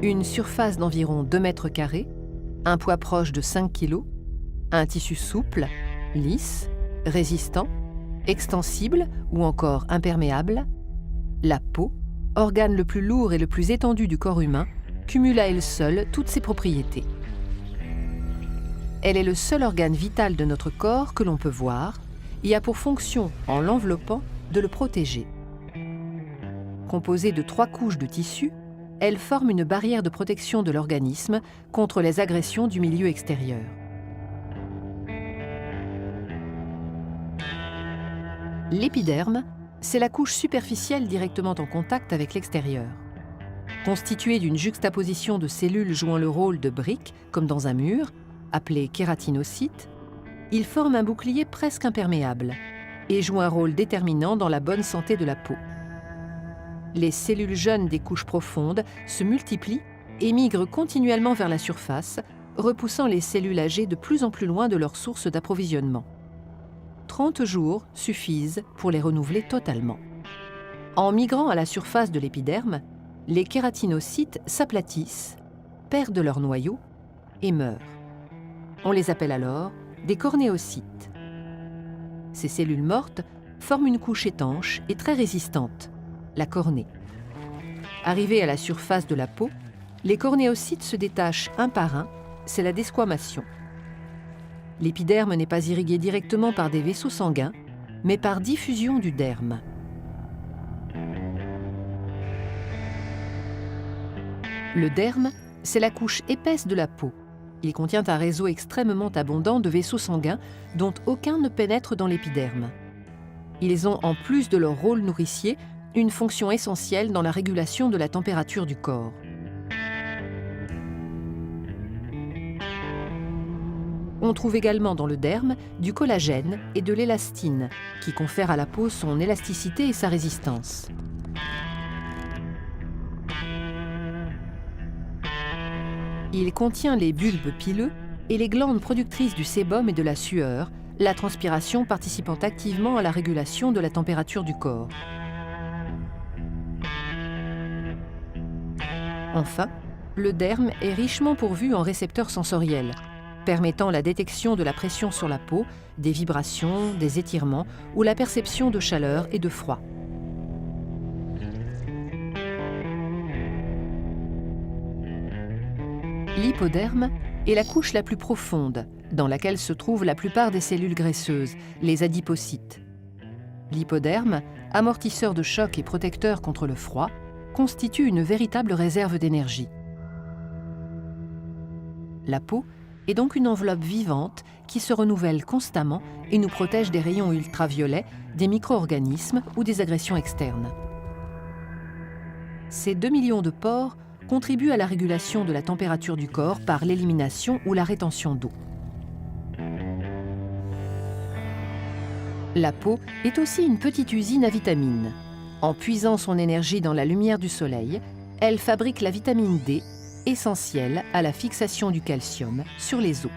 Une surface d'environ 2 mètres carrés, un poids proche de 5 kg, un tissu souple, lisse, résistant, extensible ou encore imperméable, la peau, organe le plus lourd et le plus étendu du corps humain, cumule à elle seule toutes ses propriétés. Elle est le seul organe vital de notre corps que l'on peut voir et a pour fonction, en l'enveloppant, de le protéger. Composée de 3 couches de tissu, elle forme une barrière de protection de l'organisme contre les agressions du milieu extérieur. L'épiderme, c'est la couche superficielle directement en contact avec l'extérieur. Constituée d'une juxtaposition de cellules jouant le rôle de briques, comme dans un mur, appelé kératinocyte, il forme un bouclier presque imperméable et joue un rôle déterminant dans la bonne santé de la peau. Les cellules jeunes des couches profondes se multiplient et migrent continuellement vers la surface, repoussant les cellules âgées de plus en plus loin de leur source d'approvisionnement. 30 jours suffisent pour les renouveler totalement. En migrant à la surface de l'épiderme, les kératinocytes s'aplatissent, perdent leur noyau et meurent. On les appelle alors des cornéocytes. Ces cellules mortes forment une couche étanche et très résistante, la cornée. Arrivés à la surface de la peau, les cornéocytes se détachent un par un, c'est la desquamation. L'épiderme n'est pas irrigué directement par des vaisseaux sanguins, mais par diffusion du derme. Le derme, c'est la couche épaisse de la peau. Il contient un réseau extrêmement abondant de vaisseaux sanguins dont aucun ne pénètre dans l'épiderme. Ils ont, en plus de leur rôle nourricier, une fonction essentielle dans la régulation de la température du corps. On trouve également dans le derme du collagène et de l'élastine, qui confèrent à la peau son élasticité et sa résistance. Il contient les bulbes pileux et les glandes productrices du sébum et de la sueur, la transpiration participant activement à la régulation de la température du corps. Enfin, le derme est richement pourvu en récepteurs sensoriels, permettant la détection de la pression sur la peau, des vibrations, des étirements ou la perception de chaleur et de froid. L'hypoderme est la couche la plus profonde, dans laquelle se trouvent la plupart des cellules graisseuses, les adipocytes. L'hypoderme, amortisseur de choc et protecteur contre le froid, constitue une véritable réserve d'énergie. La peau est donc une enveloppe vivante qui se renouvelle constamment et nous protège des rayons ultraviolets, des micro-organismes ou des agressions externes. Ces 2 millions de pores contribuent à la régulation de la température du corps par l'élimination ou la rétention d'eau. La peau est aussi une petite usine à vitamines. En puisant son énergie dans la lumière du soleil, elle fabrique la vitamine D, essentielle à la fixation du calcium sur les os.